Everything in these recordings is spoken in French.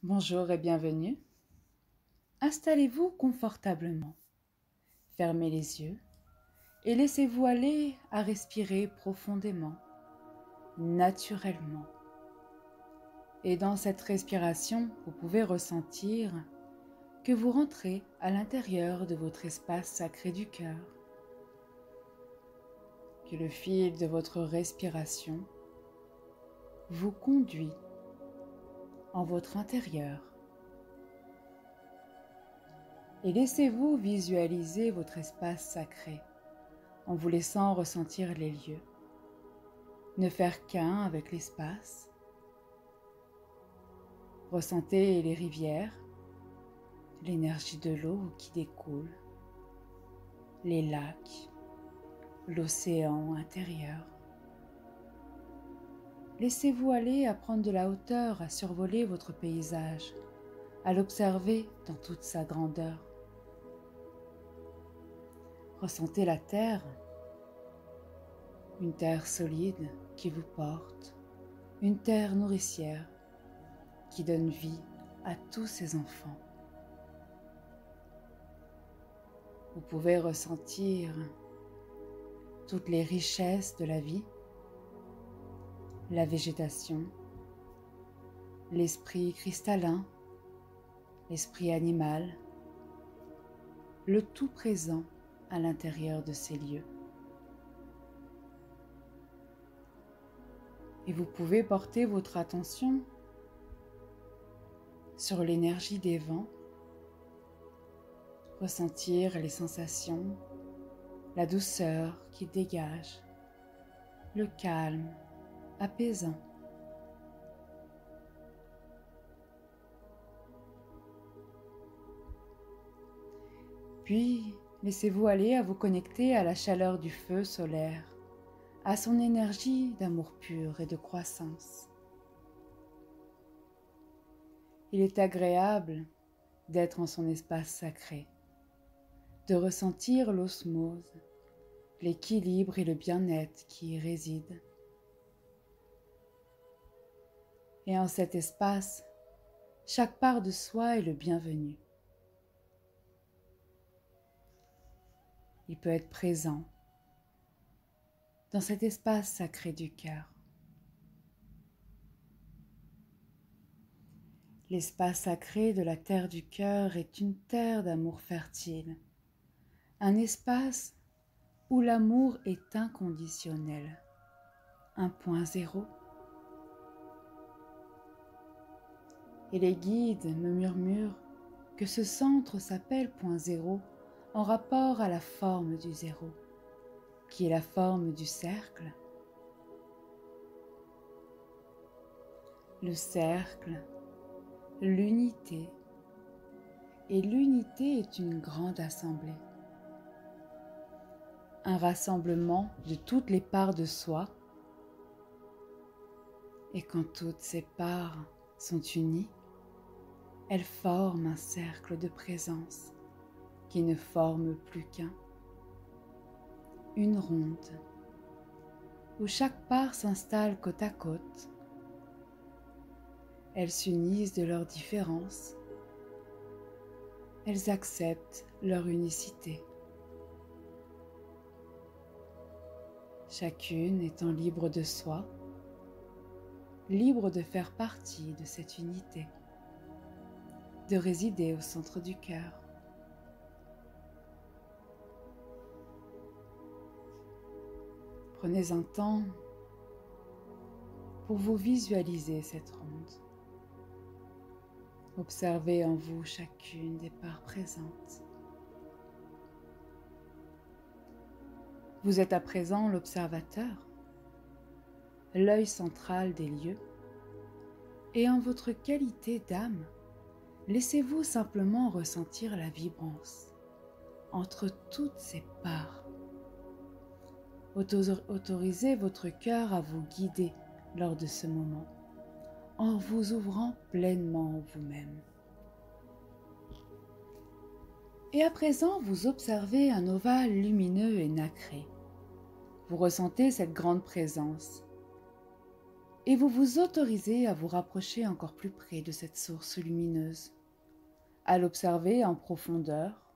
Bonjour et bienvenue. Installez-vous confortablement, fermez les yeux et laissez-vous aller à respirer profondément, naturellement. Et dans cette respiration, vous pouvez ressentir que vous rentrez à l'intérieur de votre espace sacré du cœur, que le fil de votre respiration vous conduit en votre intérieur. Et laissez-vous visualiser votre espace sacré en vous laissant ressentir les lieux. Ne faire qu'un avec l'espace. Ressentez les rivières, l'énergie de l'eau qui découle, les lacs, l'océan intérieur. Laissez-vous aller à prendre de la hauteur, à survoler votre paysage, à l'observer dans toute sa grandeur. Ressentez la terre, une terre solide qui vous porte, une terre nourricière qui donne vie à tous ses enfants. Vous pouvez ressentir toutes les richesses de la vie, la végétation, l'esprit cristallin, l'esprit animal, le tout présent à l'intérieur de ces lieux. Et vous pouvez porter votre attention sur l'énergie des vents, ressentir les sensations, la douceur qu'ils dégagent, le calme apaisant. Puis, laissez-vous aller à vous connecter à la chaleur du feu solaire, à son énergie d'amour pur et de croissance. Il est agréable d'être en son espace sacré, de ressentir l'osmose, l'équilibre et le bien-être qui y résident. Et en cet espace, chaque part de soi est le bienvenu. Il peut être présent dans cet espace sacré du cœur. L'espace sacré de la terre du cœur est une terre d'amour fertile, un espace où l'amour est inconditionnel, un point zéro. Et les guides me murmurent que ce centre s'appelle point zéro en rapport à la forme du zéro, qui est la forme du cercle. Le cercle, l'unité, et l'unité est une grande assemblée. Un rassemblement de toutes les parts de soi, et quand toutes ces parts sont unies, elles forment un cercle de présence qui ne forme plus qu'un, une ronde, où chaque part s'installe côte à côte. Elles s'unissent de leurs différences, elles acceptent leur unicité. Chacune étant libre de soi, libre de faire partie de cette unité, de résider au centre du cœur. Prenez un temps pour vous visualiser cette ronde. Observez en vous chacune des parts présentes. Vous êtes à présent l'observateur, l'œil central des lieux, et en votre qualité d'âme, laissez-vous simplement ressentir la vibrance entre toutes ces parts. Autorisez votre cœur à vous guider lors de ce moment, en vous ouvrant pleinement vous-même. Et à présent, vous observez un ovale lumineux et nacré. Vous ressentez cette grande présence. et vous vous autorisez à vous rapprocher encore plus près de cette source lumineuse, à l'observer en profondeur,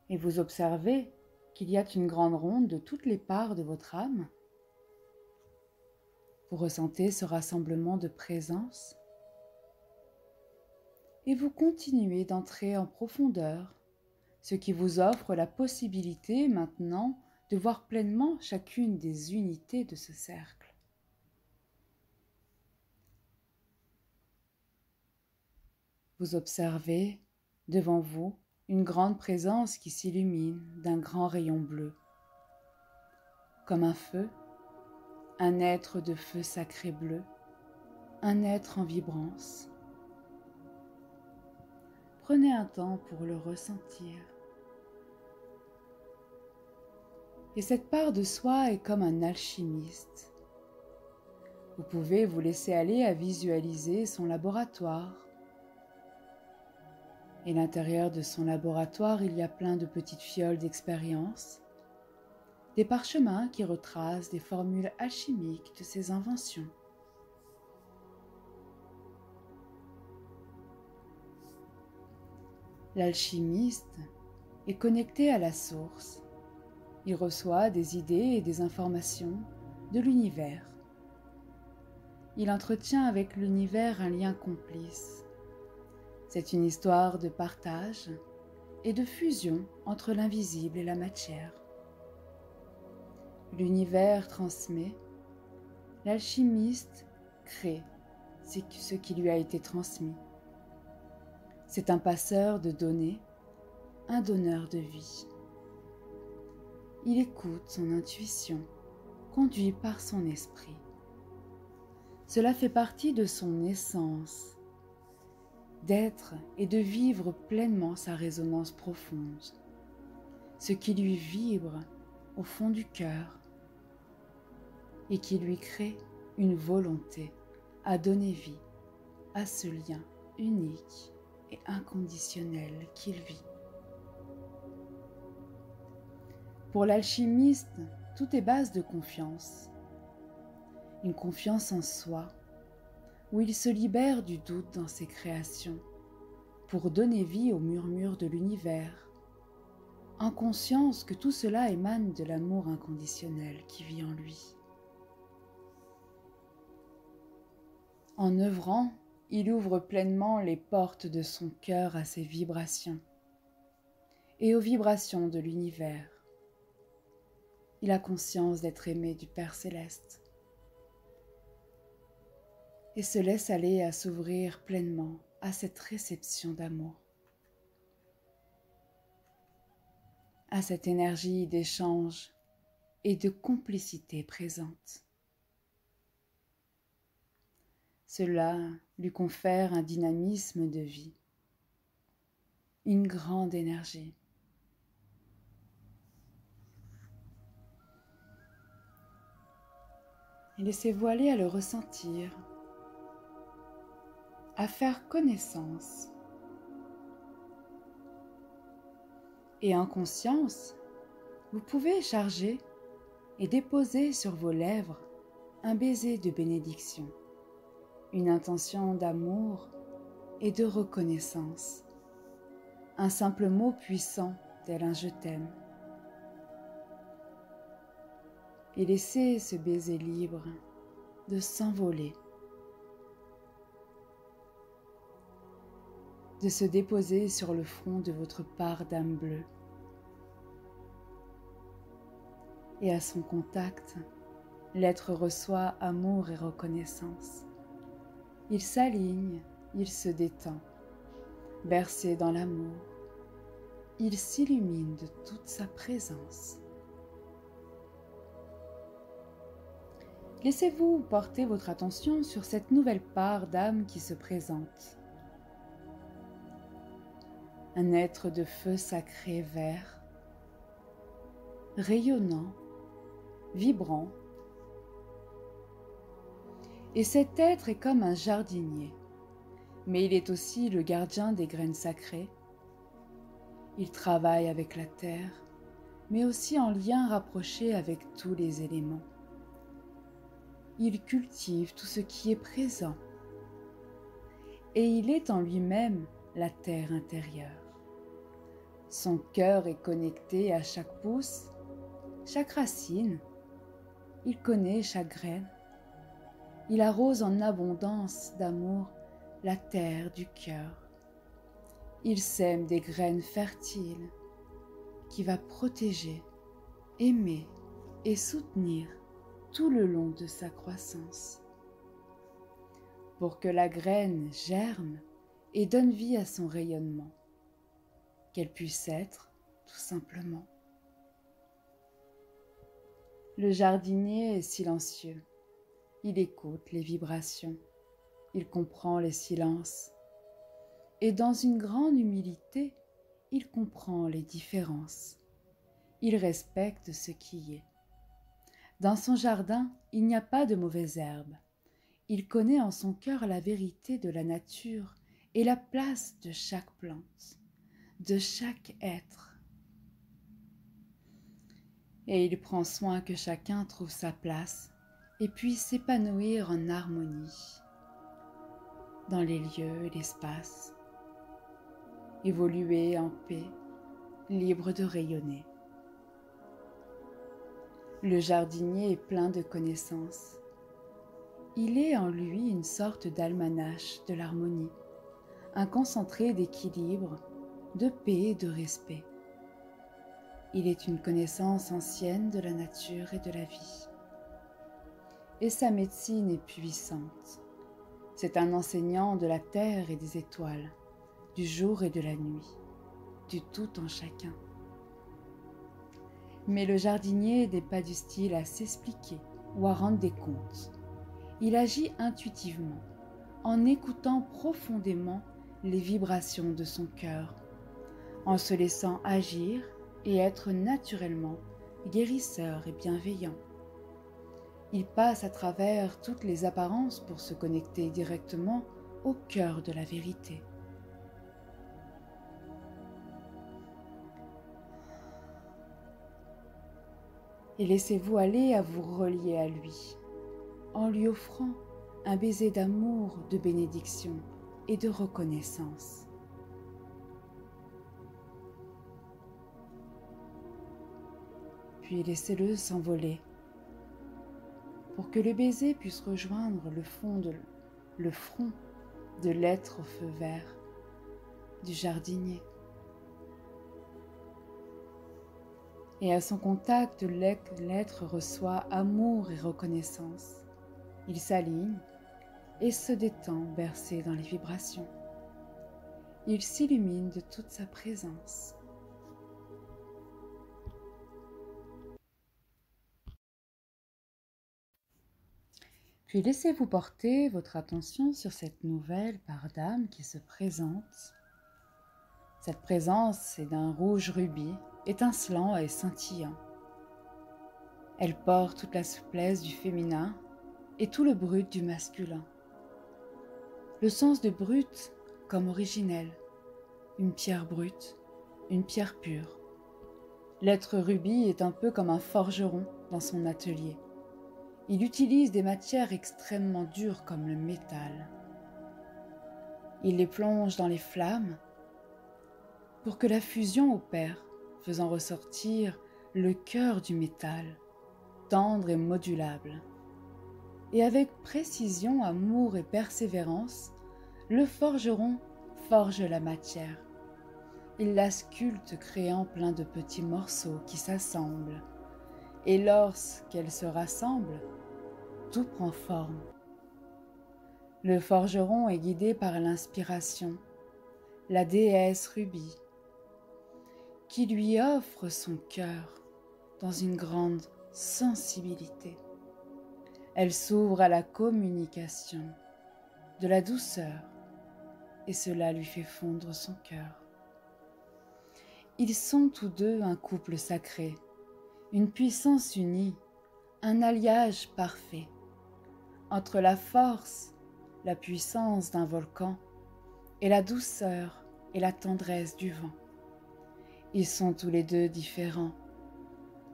et vous observez qu'il y a une grande ronde de toutes les parts de votre âme. Vous ressentez ce rassemblement de présence et vous continuez d'entrer en profondeur, ce qui vous offre la possibilité maintenant de voir pleinement chacune des unités de ce cercle. Vous observez devant vous une grande présence qui s'illumine d'un grand rayon bleu. Comme un feu, un être de feu sacré bleu, un être en vibrance. Prenez un temps pour le ressentir. Et cette part de soi est comme un alchimiste. Vous pouvez vous laisser aller à visualiser son laboratoire. Et à l'intérieur de son laboratoire, il y a plein de petites fioles d'expérience, des parchemins qui retracent des formules alchimiques de ses inventions. L'alchimiste est connecté à la source. Il reçoit des idées et des informations de l'univers. Il entretient avec l'univers un lien complice. C'est une histoire de partage et de fusion entre l'invisible et la matière. L'univers transmet, l'alchimiste crée ce qui lui a été transmis. C'est un passeur de données, un donneur de vie. Il écoute son intuition, conduit par son esprit. Cela fait partie de son essence, d'être et de vivre pleinement sa résonance profonde, ce qui lui vibre au fond du cœur et qui lui crée une volonté à donner vie à ce lien unique et inconditionnel qu'il vit. Pour l'alchimiste, tout est base de confiance. Une confiance en soi, où il se libère du doute dans ses créations, pour donner vie au murmure de l'univers, en conscience que tout cela émane de l'amour inconditionnel qui vit en lui. En œuvrant, il ouvre pleinement les portes de son cœur à ses vibrations et aux vibrations de l'univers. Il a conscience d'être aimé du Père Céleste et se laisse aller à s'ouvrir pleinement à cette réception d'amour, à cette énergie d'échange et de complicité présente. Cela lui confère un dynamisme de vie, une grande énergie. Et laissez-vous aller à le ressentir, à faire connaissance. Et en conscience, vous pouvez charger et déposer sur vos lèvres un baiser de bénédiction, une intention d'amour et de reconnaissance, un simple mot puissant tel un « je t'aime ». Et laissez ce baiser libre de s'envoler, de se déposer sur le front de votre part d'âme bleue. Et à son contact, l'être reçoit amour et reconnaissance. Il s'aligne, il se détend, bercé dans l'amour. Il s'illumine de toute sa présence. Laissez-vous porter votre attention sur cette nouvelle part d'âme qui se présente. Un être de feu sacré vert, rayonnant, vibrant. Et cet être est comme un jardinier, mais il est aussi le gardien des graines sacrées. Il travaille avec la terre, mais aussi en lien rapproché avec tous les éléments. il cultive tout ce qui est présent, et il est en lui-même la terre intérieure. Son cœur est connecté à chaque pouce, chaque racine, il connaît chaque graine. Il arrose en abondance d'amour la terre du cœur. Il sème des graines fertiles qui va protéger, aimer et soutenir tout le long de sa croissance. Pour que la graine germe et donne vie à son rayonnement, qu'elle puisse être tout simplement. Le jardinier est silencieux. Il écoute les vibrations, il comprend les silences, et dans une grande humilité, il comprend les différences. Il respecte ce qui est. Dans son jardin, il n'y a pas de mauvaises herbes. Il connaît en son cœur la vérité de la nature et la place de chaque plante, de chaque être. Et il prend soin que chacun trouve sa place et puisse s'épanouir en harmonie dans les lieux et l'espace, évoluer en paix, libre de rayonner. Le jardinier est plein de connaissances. Il est en lui une sorte d'almanach de l'harmonie, un concentré d'équilibre, de paix et de respect. Il est une connaissance ancienne de la nature et de la vie. Et sa médecine est puissante. C'est un enseignant de la terre et des étoiles, du jour et de la nuit, du tout en chacun. Mais le jardinier n'est pas du style à s'expliquer ou à rendre des comptes. Il agit intuitivement, en écoutant profondément les vibrations de son cœur, en se laissant agir et être naturellement guérisseur et bienveillant. Il passe à travers toutes les apparences pour se connecter directement au cœur de la vérité. Et laissez-vous aller à vous relier à lui, en lui offrant un baiser d'amour, de bénédiction et de reconnaissance. Puis laissez-le s'envoler pour que le baiser puisse rejoindre le front de l'être au feu vert, du jardinier. Et à son contact, l'être reçoit amour et reconnaissance. Il s'aligne et se détend, bercé dans les vibrations. Il s'illumine de toute sa présence. Puis laissez-vous porter votre attention sur cette nouvelle part d'âme qui se présente. Cette présence est d'un rouge rubis, étincelant et scintillant. Elle porte toute la souplesse du féminin et tout le brut du masculin. Le sens de brut comme originel, une pierre brute, une pierre pure. L'être rubis est un peu comme un forgeron dans son atelier. Il utilise des matières extrêmement dures comme le métal. Il les plonge dans les flammes pour que la fusion opère, faisant ressortir le cœur du métal, tendre et modulable. Et avec précision, amour et persévérance, le forgeron forge la matière. Il la sculpte, créant plein de petits morceaux qui s'assemblent. Et lorsqu'elles se rassemblent, tout prend forme. Le forgeron est guidé par l'inspiration, la déesse Rubis, qui lui offre son cœur dans une grande sensibilité. Elle s'ouvre à la communication, de la douceur, et cela lui fait fondre son cœur. Ils sont tous deux un couple sacré, une puissance unie, un alliage parfait, entre la force, la puissance d'un volcan, et la douceur et la tendresse du vent. Ils sont tous les deux différents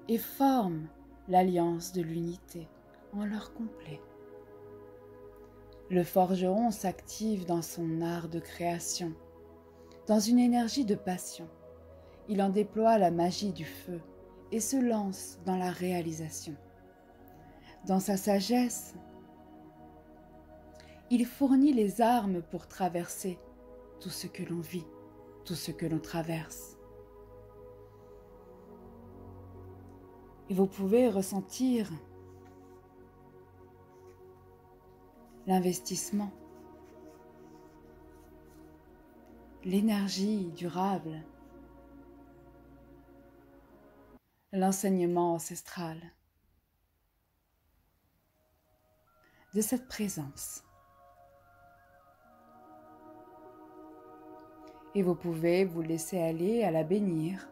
et forment l'alliance de l'unité en leur complet. Le forgeron s'active dans son art de création, dans une énergie de passion. Il en déploie la magie du feu et se lance dans la réalisation. Dans sa sagesse, il fournit les armes pour traverser tout ce que l'on vit, tout ce que l'on traverse. Et vous pouvez ressentir l'investissement, l'énergie durable, l'enseignement ancestral de cette présence. Et vous pouvez vous laisser aller à la bénir,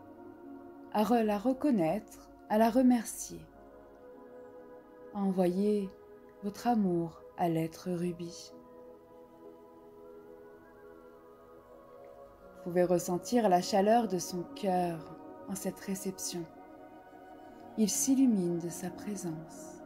à la reconnaître, à la remercier, à envoyer votre amour à l'être rubis. Vous pouvez ressentir la chaleur de son cœur en cette réception. Il s'illumine de sa présence.